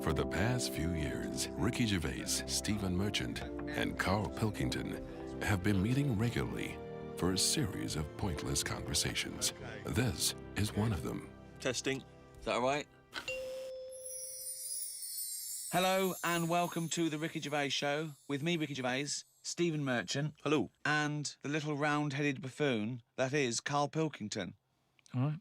For the past few years, Ricky Gervais, Stephen Merchant, and Carl Pilkington have been meeting regularly for a series of pointless conversations. This is one of them. Testing. Is that all right? Hello and welcome to the Ricky Gervais Show with me, Ricky Gervais, Stephen Merchant. Hello. And the little round-headed buffoon that is Carl Pilkington. All right.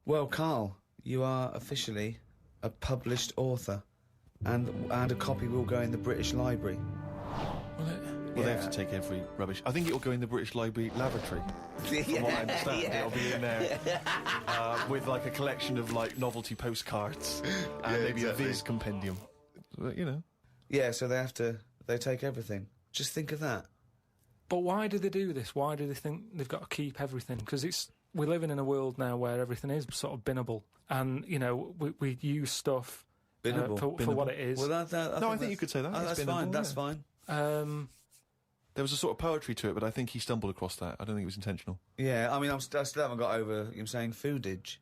Well, Carl, you are officially a published author, and a copy will go in the British Library. Well, they have to take every rubbish. I think it'll go in the British Library lavatory. From what I understand, it'll be in there with like a collection of like novelty postcards and maybe a Viz compendium. But, you know. Yeah, so they take everything. Just think of that. But why do they do this? Why do they think they've got to keep everything? Because we're living in a world now where everything is sort of binnable, and you know we use stuff for what it is. Well, I think you could say that. That's fine. That's fine. There was a sort of poetry to it, but I think he stumbled across that. I don't think it was intentional. Yeah, I mean, I still haven't got over him saying foodage.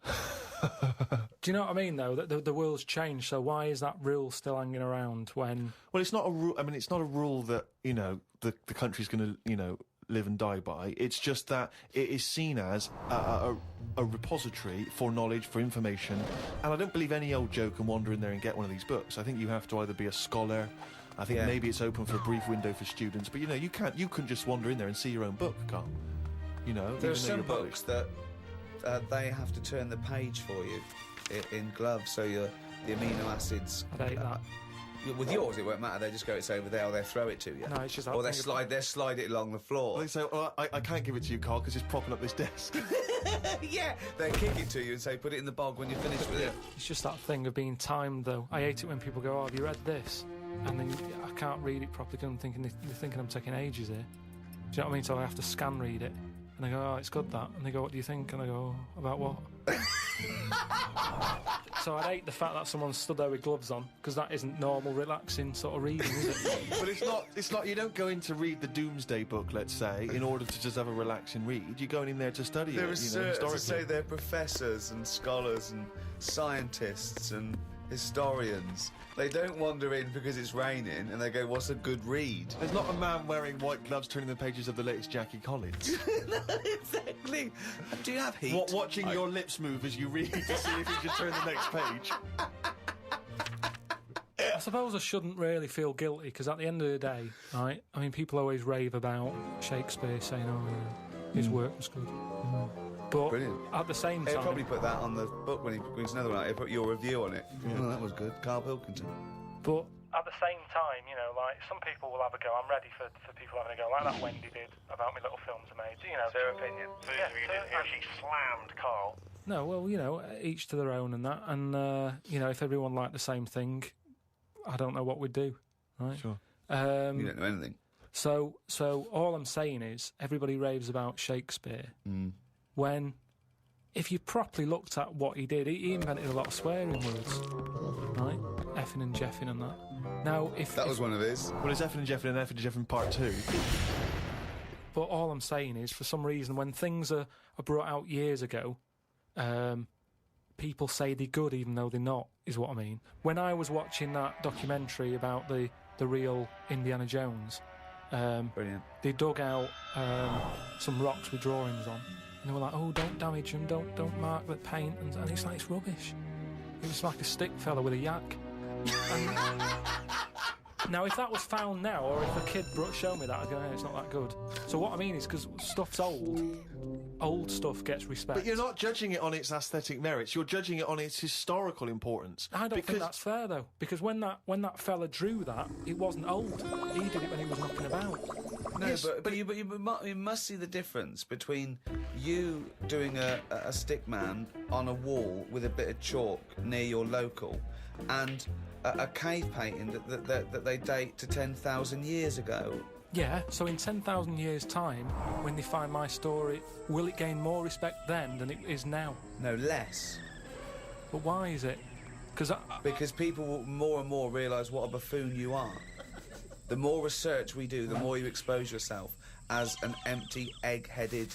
Do you know what I mean, though? That the world's changed, so why is that rule still hanging around when... Well, it's not a rule... I mean, it's not a rule that, you know, the country's going to, you know, live and die by. It's just that it is seen as a repository for knowledge, for information. And I don't believe any old Joe can wander in there and get one of these books. I think you have to either be a scholar... I think maybe it's open for a brief window for students, but you know, you can just wander in there and see your own book, Carl. You know, there are some books that they have to turn the page for you in gloves, so the amino acids. I'd hate that. With yours, it won't matter. They just go, it's over there, or they throw it to you. No, it's just. Or they slide it along the floor. They say, I can't give it to you, Carl, because it's propping up this desk. Yeah, they kick it to you and say, put it in the bog when you're finished with it. It's just that thing of being timed, though. I hate it when people go, "Oh, have you read this?" And then I can't read it properly because they're thinking I'm taking ages here. Do you know what I mean? So I have to scan read it. And I go, "Oh, it's good, that." And they go, "What do you think?" And I go, "Oh, about what?" So I hate the fact that someone stood there with gloves on, because that isn't normal, relaxing sort of reading, is it? But it's not, you don't go in to read the Doomsday Book, let's say, in order to just have a relaxing read. You're going in there to study There it, are to say they're professors and scholars and scientists and historians. They don't wander in because it's raining and they go, "What's a good read?" There's not a man wearing white gloves turning the pages of the latest Jackie Collins. No, exactly. Do you have heat? Watching your lips move as you read to see if you can turn the next page. I suppose I shouldn't really feel guilty, because at the end of the day, right, I mean, people always rave about Shakespeare, saying, "Oh, yeah, his work was good." But brilliant. At the same time... He'll probably put that on the book when he brings another one out. He'll put your review on it. Yeah. Oh, that was good. Carl Pilkington. But at the same time, you know, like, some people will have a go. I'm ready for people having a go, like that Wendy did about me little films I made, you know. It's her opinion. So she slammed Carl. No, well, you know, each to their own and that. And, you know, if everyone liked the same thing, I don't know what we'd do, right? Sure. You don't know anything. So all I'm saying is, everybody raves about Shakespeare. When, if you properly looked at what he did, he invented a lot of swearing words, right? Effing and jeffing and that. Now, that was one of his. Well, it's effing and jeffing and effing and jeffing part 2. But all I'm saying is, for some reason, when things are brought out years ago, people say they're good even though they're not, is what I mean. When I was watching that documentary about the real Indiana Jones, brilliant. They dug out some rocks with drawings on. And they were like, "Oh, don't damage them, don't mark the paint," and it's like, it's rubbish. It was like a stick fella with a yak. Now, if that was found now, or if a kid showed me that, I'd go, "Hey, it's not that good." So what I mean is, because stuff's old stuff gets respect. But you're not judging it on its aesthetic merits, you're judging it on its historical importance. I don't think that's fair, though, because when that fella drew that, it wasn't old. He did it when he was knocking about. No, yes, but you must see the difference between you doing a stick man on a wall with a bit of chalk near your local and a cave painting that they date to 10,000 years ago. Yeah, so in 10,000 years' time, when they find my story, will it gain more respect then than it is now? No, less. But why is it? Because people will more and more realise what a buffoon you are. The more research we do, the more you expose yourself as an empty, egg-headed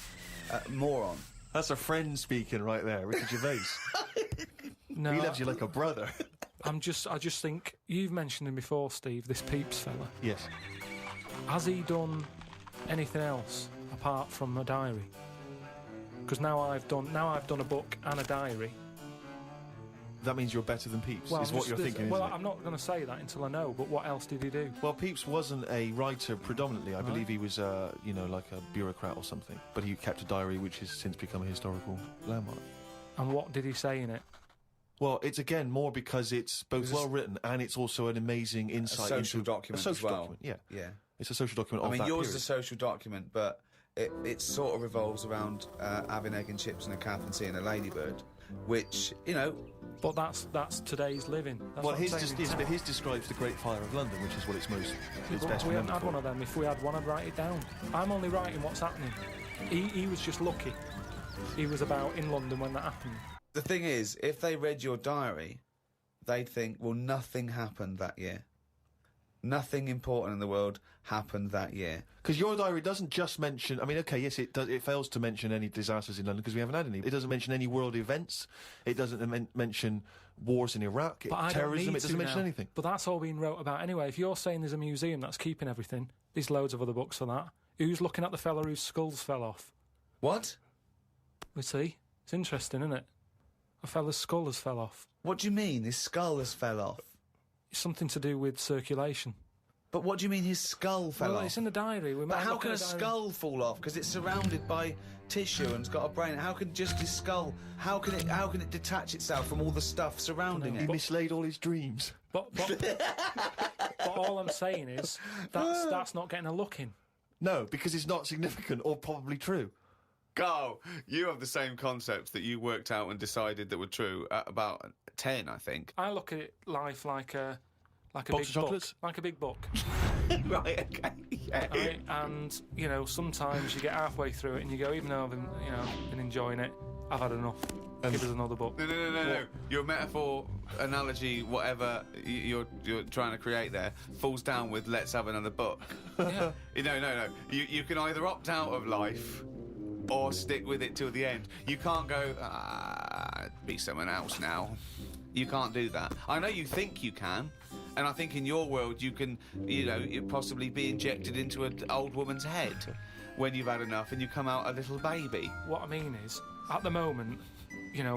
moron. That's a friend speaking right there, Ricky Gervais. No, He loves you like a brother. I just think you've mentioned him before, Steve. This Peeps fella. Yes. Has he done anything else apart from a diary? Because now I've done a book and a diary. That means you're better than Peeps, Well, is what you're thinking, well, isn't it? I'm not going to say that until I know, but what else did he do? Well, Pepys wasn't a writer predominantly. I believe he was, like a bureaucrat or something. But he kept a diary which has since become a historical landmark. And what did he say in it? Well, it's again more because it's both well written and it's also an amazing insight social into document a social as well. document. Yeah, Yeah. it's a social document. I of mean, that yours period. is a social document, but it sort of revolves around having egg and chips and a calf and seeing a ladybird, which, you know... But that's today's living. That's Well, what I'm saying. but his describes the Great Fire of London, which is what it's But best we haven't remembered had for. one of them. If we had one, I'd write it down. I'm only writing what's happening. He was just lucky. He was about in London when that happened. The thing is, if they read your diary, they'd think, well, nothing happened that year. Nothing important in the world happened that year. Because your diary doesn't just mention... I mean, OK, yes, it does. It fails to mention any disasters in London because we haven't had any. It doesn't mention any world events. It doesn't mention wars in Iraq, But I don't terrorism. need It doesn't to mention now. anything. But that's all being wrote about anyway. If you're saying there's a museum that's keeping everything, there's loads of other books for that. Who's looking at the fella whose skulls fell off? What? We see. It's interesting, isn't it? A fella's skull has fell off. What do you mean? His skull has fell off? It's something to do with circulation. But what do you mean his skull fell Well, off? it's in the diary. We But might how look can at a the diary. skull fall off? Because it's surrounded by tissue and it's got a brain. How can just his skull? How can it detach itself from all the stuff surrounding He it? mislaid all his dreams. But all I'm saying is that's not getting a look in. No, because it's not significant or probably true. Carl, you have the same concepts that you worked out and decided that were true at about 10, I think. I look at life like a Box big of chocolates? book, like a big book. Right, okay, yeah. Right? And sometimes you get halfway through it and you go, even though I've been enjoying it, I've had enough. Give us another book. No. Your metaphor, analogy, whatever you're trying to create there, falls down with "let's have another book." Yeah. No. You can either opt out of life or stick with it till the end. You can't go, be someone else now. You can't do that. I know you think you can, and I think in your world you can, you possibly be injected into an old woman's head when you've had enough and you come out a little baby. What I mean is, at the moment,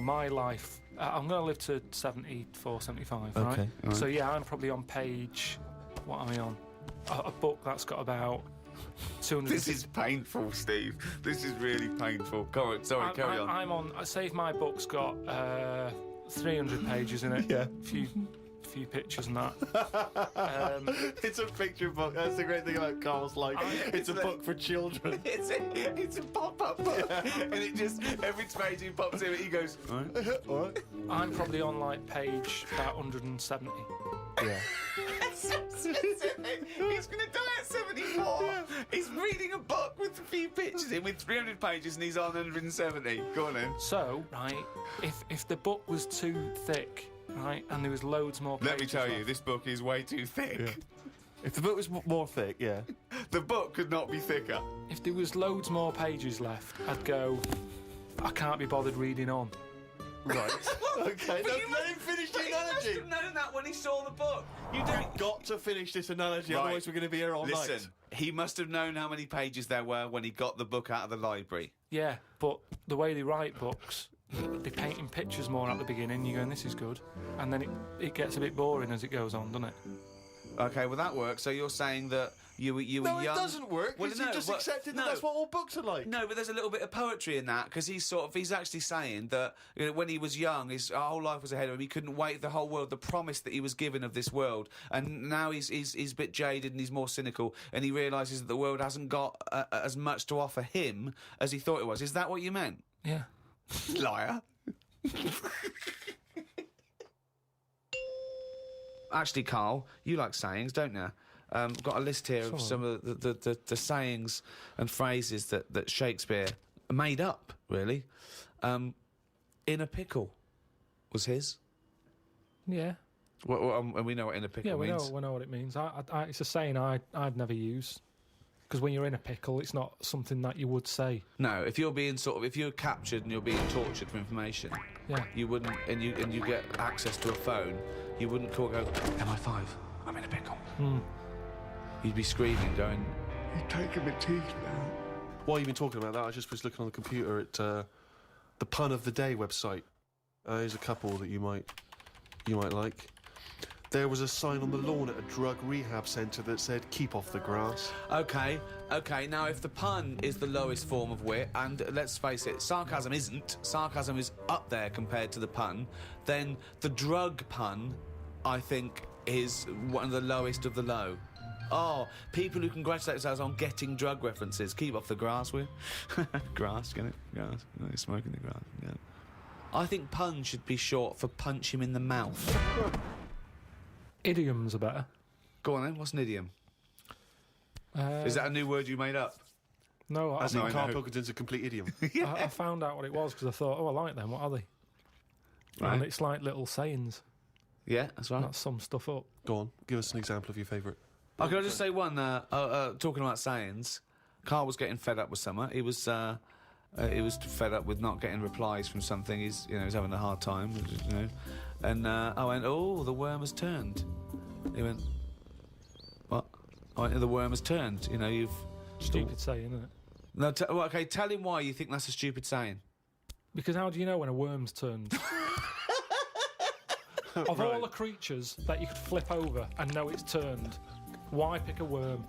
my life, I'm going to live to 74, 75, right? Okay. So, yeah, I'm probably on page... What am I on? A book that's got about 200... This is painful, Steve. This is really painful. Carry on. I'm on... I say if my book's got 300 pages in it. Yeah. Few pictures and that. It's a picture book. That's the great thing about Carl's life. It's a book for children. It's a pop-up book. And it just, every page he pops in, he goes, all right. All right. I'm probably on, page about 170. Yeah. He's going to die at 74. He's reading a book with a few pictures in with 300 pages and he's on 170. Go on then. So, right, if the book was too thick, right, and there was loads more pages Let me tell you, left, this book is way too thick. Yeah. If the book was more thick, yeah. The book could not be thicker. if there was loads more pages left, I'd go, I can't be bothered reading on. Right. Okay, But no, you let must- him finish but the he must analogy. have known that when he saw the book. You don't... Got to finish this analogy, Right. otherwise we're going to be here all Listen, night. he must have known how many pages there were when he got the book out of the library. Yeah, but the way they write books, they're painting pictures more at the beginning, you're going, this is good. And then it gets a bit boring as it goes on, doesn't it? Okay, well that works. So you're saying that you were young... No, it doesn't work. Well, Well, you just accepted that no. that's what all books are like. No, but there's a little bit of poetry in that because he's actually saying that when he was young, his whole life was ahead of him. He couldn't wait the whole world, the promise that he was given of this world, and now he's a bit jaded and he's more cynical, and he realises that the world hasn't got as much to offer him as he thought it was. Is that what you meant? Yeah. Liar. Actually, Carl, you like sayings, don't you? Got a list here of some of the sayings and phrases that Shakespeare made up, really. In a pickle was his. Yeah. And we know what in a pickle Yeah, we means. know what it means. It's a saying I'd never use. Because when you're in a pickle, it's not something that you would say. No, if you're captured and you're being tortured for information, Yeah. you wouldn't, and you get access to a phone, you wouldn't go, MI5, I'm in a pickle. You'd be screaming, going, "You're taking my teeth now." While you've been talking about that, I just was looking on the computer at the Pun of the Day website. Here's a couple that you might like. There was a sign on the lawn at a drug rehab centre that said, "Keep off the grass." Okay. Now, if the pun is the lowest form of wit, and let's face it, sarcasm isn't. Sarcasm is up there compared to the pun. Then the drug pun, I think, is one of the lowest of the low. Oh, people who congratulate themselves on getting drug references. Keep off the grass, will you? Grass, get it? Grass. No, you're smoking the grass. Yeah. I think pun should be short for punch him in the mouth. Idioms are better. Go on then, what's an idiom? Is that a new word you made up? No, As in Carl Pilkington's a complete idiom. I found out what it was because I thought, I like them, what are they? Right. And it's like little sayings. Yeah, that's right. That sum stuff up. Go on, give us an example of your favourite. Oh, can I just say one? Talking about sayings, Carl was getting fed up with summer. He was fed up with not getting replies from something. He's having a hard time, And I went, "Oh, the worm has turned." He went, "What?" I went, "The worm has turned. You've..." Stupid saying, isn't it? No, okay, tell him why you think that's a stupid saying. Because how do you know when a worm's turned? Of all the creatures that you could flip over and know it's turned, why pick a worm?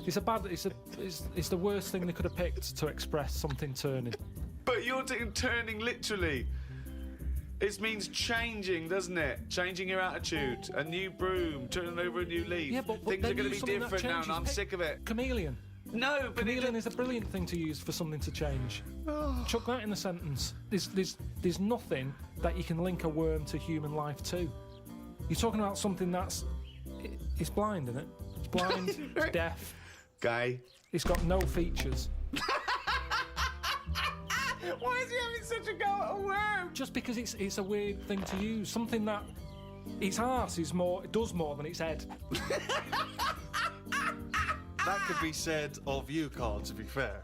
It's the worst thing they could have picked to express something turning. But you're turning literally. It means changing, doesn't it? Changing your attitude. A new broom, turning over a new leaf. Yeah, but things then are going to use be something that different now, and changes. I'm sick of it. Chameleon. No, but Chameleon is a brilliant thing to use for something to change. Chuck that in a sentence. There's nothing that you can link a worm to human life to. You're talking about something it's blind, isn't it? It's blind, it's deaf. Gay. It's got no features. Why is he having such a go at a worm? Just because it's a weird thing to use. Something that its arse is more, it does more than its head. That could be said of you, Carl, to be fair.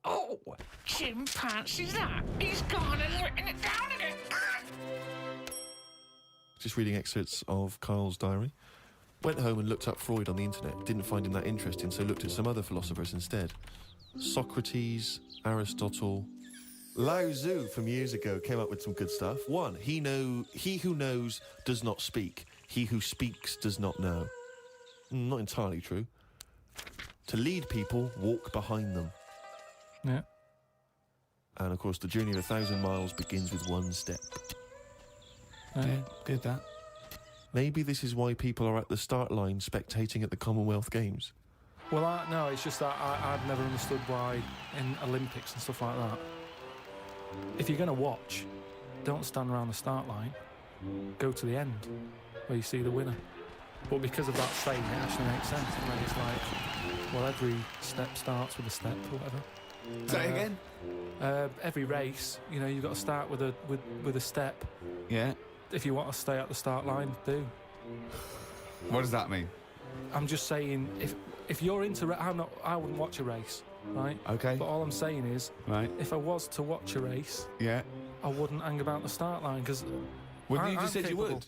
Oh, chimpanzee's that? He's gone and written it down again. Just reading excerpts of Carl's diary. Went home and looked up Freud on the internet. Didn't find him that interesting, so looked at some other philosophers instead. Socrates, Aristotle. Lao Tzu from years ago came up with some good stuff. 1, he who knows does not speak. He who speaks does not know. Not entirely true. To lead people, walk behind them. Yeah. And of course, the journey of 1,000 miles begins with one step. Yeah, good that. Maybe this is why people are at the start line spectating at the Commonwealth Games. Well, no, it's just that I've never understood why in Olympics and stuff like that, if you're going to watch, don't stand around the start line. Go to the end, where you see the winner. But because of that saying, it actually makes sense. And then it's like, well, every step starts with a step or whatever. Say it again. Every race, you've got to start with a step. Yeah. If you want to stay at the start line, do. What does that mean? I'm just saying, if you're into, I wouldn't watch a race, right? Okay. But all I'm saying is, Right. if I was to watch a race, Yeah. I wouldn't hang about the start line because. Well, you just said you would.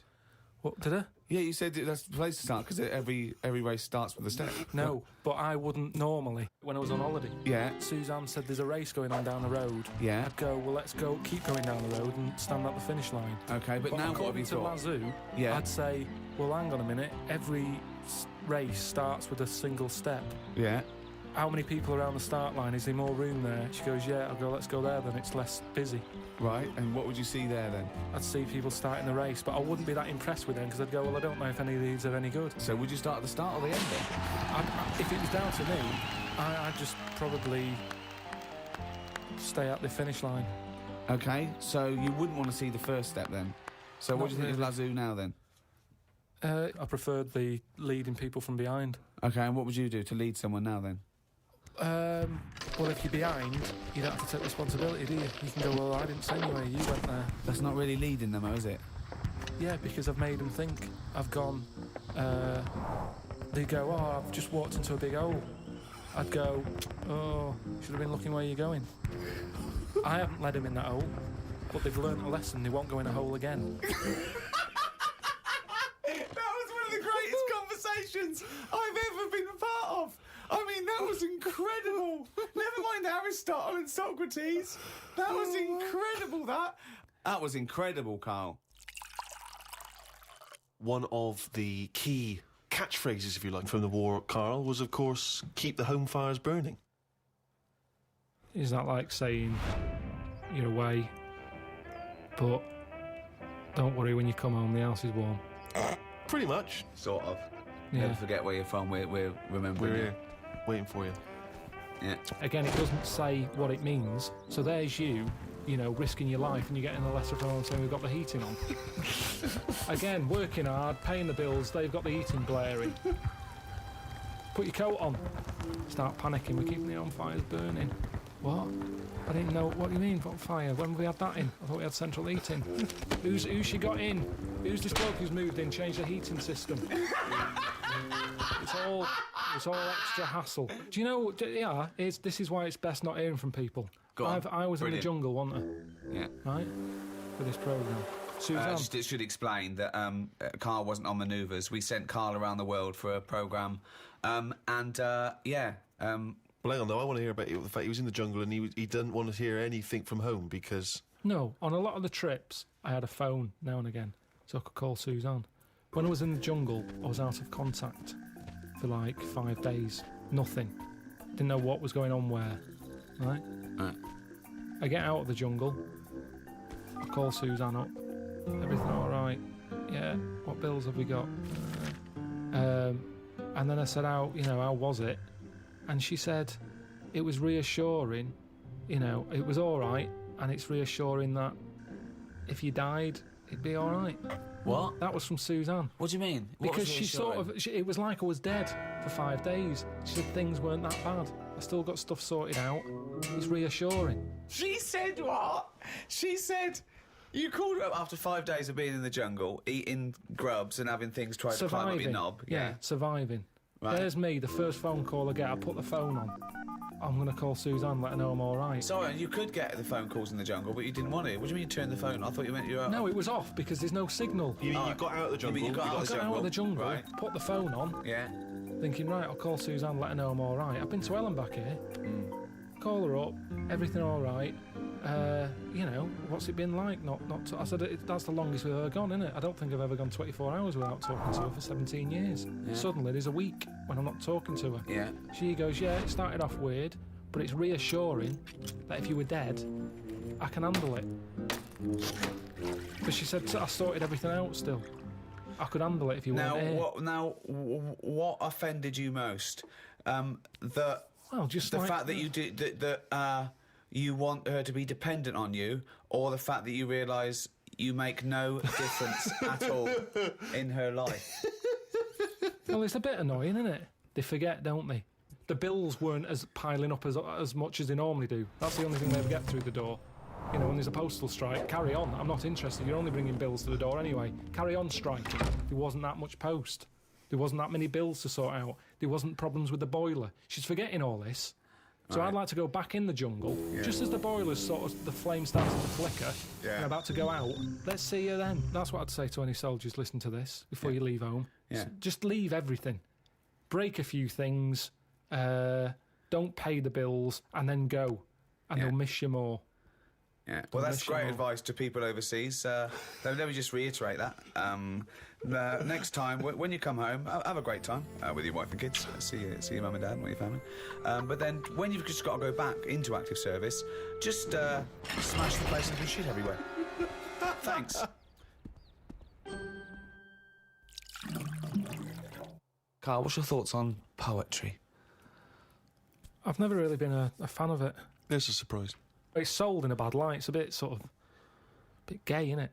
What did I? Yeah, you said that's the place to start because every race starts with a step. No, but I wouldn't normally. When I was on holiday, Yeah. Suzanne said there's a race going on down the road. Yeah. I'd go, well, let's go, keep going down the road and stand at the finish line. Okay, but now what have according you to got? Lazoo, Yeah. I'd say, well, hang on a minute. Every race starts with a single step. Yeah. How many people around the start line? Is there more room there? She goes, yeah. I'll go, let's go there then. It's less busy. Right. And what would you see there then? I'd see people starting the race, but I wouldn't be that impressed with them because I'd go, well, I don't know if any of these are any good. So would you start at the start or the end then? If it was down to me, I'd just probably stay at the finish line. Okay. So you wouldn't want to see the first step then. So what Not do you think of Lazoo now then? I preferred the leading people from behind. Okay. And what would you do to lead someone now then? Well, if you're behind, you don't have to take responsibility, do you? You can go, well, I didn't send you where you went there. That's not really leading them, though, is it? Yeah, because I've made them think. I've gone, they go, oh, I've just walked into a big hole. I'd go, oh, should have been looking where you're going. I haven't led them in that hole, but they've learnt a lesson. They won't go in a hole again. That was one of the greatest conversations I've ever been a part of. I mean, that was incredible. Never mind Aristotle and Socrates. That was incredible, that. That was incredible, Carl. One of the key catchphrases, if you like, from the war, Carl, was, of course, keep the home fires burning. Is that like saying you're away, but don't worry, when you come home, the house is warm? Pretty much. Sort of. Yeah. Never forget where you're from. We're remembering We're you. here, waiting for you. Yeah. Again, it doesn't say what it means. So there's you know, risking your life, and you're getting a letter from home saying we've got the heating on. Again, working hard, paying the bills, they've got the heating blaring. Put your coat on. Start panicking, we're keeping the home fires burning. What? I didn't know. What do you mean, what fire? When have we had that in? I thought we had central heating. Who's she got in? Who's this bloke who's moved in, changed the heating system? It's all extra hassle. Do you know, yeah, this is why it's best not hearing from people. Go on. I was Brilliant. in the jungle, wasn't I? Yeah. Right? For this programme. Suzanne. Just should explain that Carl wasn't on manoeuvres. We sent Carl around the world for a programme. Well, hang on, though. I want to hear about the fact he was in the jungle and he didn't want to hear anything from home because... No, on a lot of the trips, I had a phone now and again, so I could call Suzanne. When I was in the jungle, I was out of contact for like 5 days. Nothing. Didn't know what was going on where. Right? I get out of the jungle. I call Suzanne up. Everything all right? Yeah. What bills have we got? And then I said, how was it? And she said it was reassuring, it was all right, and it's reassuring that if you died, it'd be all right. What? That was from Suzanne. What do you mean? Because she it was like I was dead for 5 days. She said things weren't that bad. I still got stuff sorted out. It's reassuring. She said what? She said you called her up after 5 days of being in the jungle, eating grubs and having things try to climb up your knob. Yeah, surviving. Right. There's me, the first phone call I get, I put the phone on. I'm going to call Suzanne, let her know I'm all right. Sorry, and you could get the phone calls in the jungle, but you didn't want to. What do you mean you turned the phone? I thought you meant you were... No, it was off because there's no signal. You got out of the jungle? You got out I got out of the jungle, right. put the phone on, Yeah. thinking, right, I'll call Suzanne, let her know I'm all right. I've been to Ellen back here. Call her up, everything all right. What's it been like? I said, that's the longest we've ever gone, isn't it? I don't think I've ever gone 24 hours without talking to her for 17 years. Yeah. Suddenly, there's a week when I'm not talking to her. Yeah. She goes, yeah, it started off weird, but it's reassuring that if you were dead, I can handle it. But she said, I sorted everything out still. I could handle it if you weren't here. What offended you most? The fact that you did that you want her to be dependent on you, or the fact that you realise you make no difference at all in her life? Well, it's a bit annoying, isn't it? They forget, don't they? The bills weren't as piling up as much as they normally do. That's the only thing they ever get through the door. When there's a postal strike, carry on. I'm not interested. You're only bringing bills to the door anyway. Carry on striking. There wasn't that much post. There wasn't that many bills to sort out. There wasn't problems with the boiler. She's forgetting all this. So I'd like to go back in the jungle, just as the boiler's the flame starts to flicker, and about to go out. Let's see you then. That's what I'd say to any soldiers listening to this before you leave home. Yeah. Just leave everything. Break a few things, don't pay the bills, and then go. And they'll miss you more. Yeah, well, that's great advice to people overseas. Let me just reiterate that. Next time, when you come home, have a great time with your wife and kids. See your mum and dad and your family. But then, when you've just got to go back into active service, just smash the place and shit everywhere. Thanks. Carl, what's your thoughts on poetry? I've never really been a fan of it. There's a surprise. It's sold in a bad light. It's a bit bit gay, isn't it?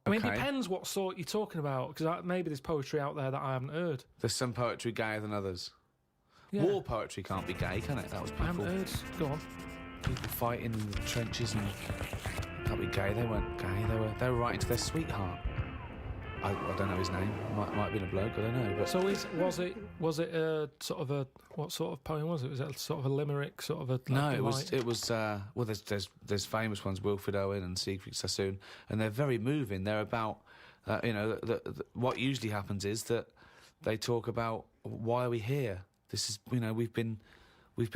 I mean, it depends what sort you're talking about, because maybe there's poetry out there that I haven't heard. There's some poetry gayer than others. Yeah. War poetry can't be gay, can it? That was people. I haven't heard. Go on. People fighting in the trenches and can't be gay. They weren't gay. They were writing to their sweetheart. I don't know his name. Might have been a bloke. I don't know. But So was it a sort of a what sort of poem was it? Was it a sort of a limerick, sort of a no, like, it was. Well, there's famous ones, Wilfred Owen and Siegfried Sassoon, and they're very moving. They're about, what usually happens is that they talk about why are we here. This is, we've been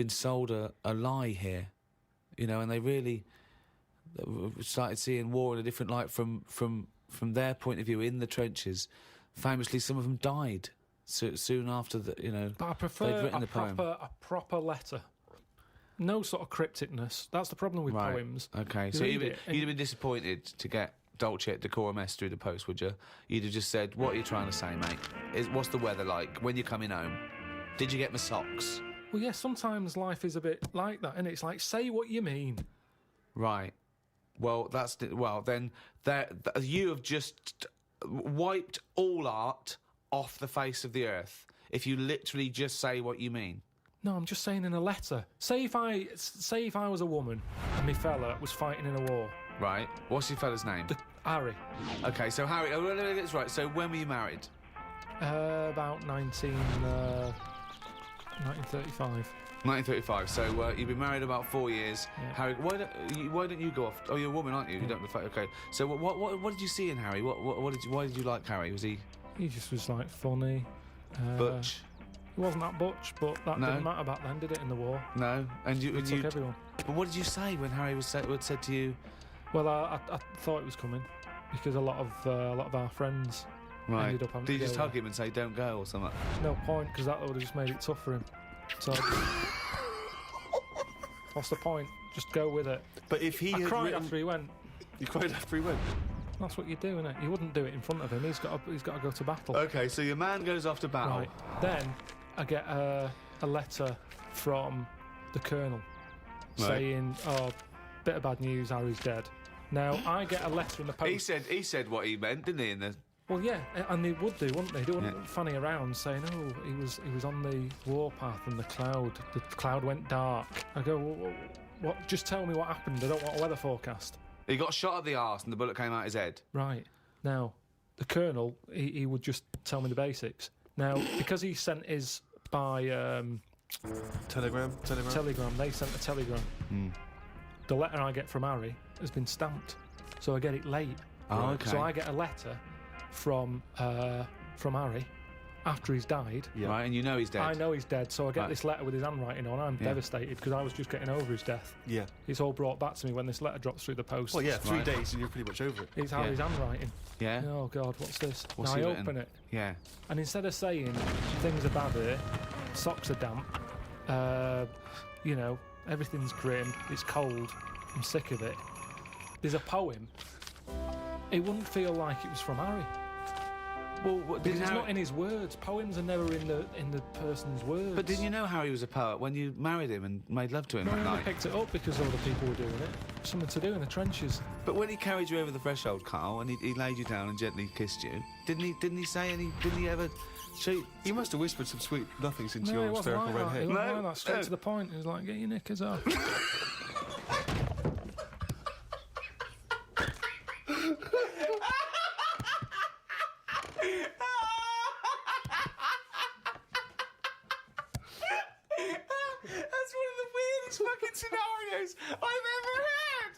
sold a lie here, and they really started seeing war in a different light from their point of view in the trenches. Famously, some of them died soon after the, But I prefer they'd written the poem. a proper letter. No sort of crypticness. That's the problem with Right. poems. Okay, You so read you'd it and- have been disappointed to get Dolce et Decorum Est through the post, would you? You'd have just said, what are you trying to say, mate? What's the weather like? When you're coming home? Did you get my socks? Well, yeah, sometimes life is a bit like that, and it's like, say what you mean. Right. Well, then you have just wiped all art off the face of the earth if you literally just say what you mean. No, I'm just saying in a letter. Say if I was a woman and my fella was fighting in a war. Right. What's your fella's name? Harry. Okay, so Harry, let me get this right. So when were you married? About 1935. 1935. So you've been married about 4 years. Yeah. Harry, why don't you go off? Oh, you're a woman, aren't you? You don't. Okay. So what did you see in Harry? Why did you like Harry? Was he He just was like funny. butch? He wasn't that butch, but that No. didn't matter back then, did it? In the war, No. And it took everyone. But what did you say when Harry had said to you? Well, I thought it was coming because a lot of our friends Right. ended up having Did you to just go hug him and say don't go or something? No point, because that would have just made it tough for him. So, what's the point? Just go with it. But if he I had cried written, after he went. you cried after he went. That's what you do, innit? You wouldn't do it in front of him. He's got to go to battle. Okay, so your man goes off to battle. Right. Then I get a letter from the Colonel saying, "Oh, bit of bad news. Harry's dead." Now I get a letter in the post. He said what he meant, didn't he? In the Well, yeah, and they would do, wouldn't they? They wouldn't Yeah. fanny around saying, "Oh, he was on the warpath and the cloud went dark." I go, "What? Just tell me what happened. I don't want a weather forecast." he got shot at the arse and the bullet came out his head. Right. Now, the Colonel, he would just tell me the basics. Now, because he sent his by Telegram. telegram, they sent a telegram. The letter I get from Harry has been stamped, so I get it late. Oh, okay. So I get a letter from Harry after he's died. Yeah. Right, and you know he's dead. I know he's dead, so I get Right. this letter with his handwriting on. I'm devastated because I was just getting over his death. Yeah. It's all brought back to me when this letter drops through the post. Well, yeah, 3 Right. days and you're pretty much over it. It's Harry's handwriting. Yeah. Oh, God, what's this? What's now he I written? open it, Yeah. and instead of saying things are bad here, socks are damp, everything's grim, it's cold, I'm sick of it, there's a poem. It wouldn't feel like it was from Harry. Well, Because it's not in his words. Poems are never in the person's words. But didn't you know Harry was a poet when you married him and made love to him No, that I only night? picked it up because other people were doing it. Something to do in the trenches. But when he carried you over the threshold, Carl, and he laid you down and gently kissed you, didn't he say any? Didn't he ever show you? He must have whispered some sweet nothings into No, it your wasn't hysterical like red that. It head. wasn't No, like that. Straight no. to the point. It was like, get your knickers off. That's one of the weirdest fucking scenarios I've ever heard.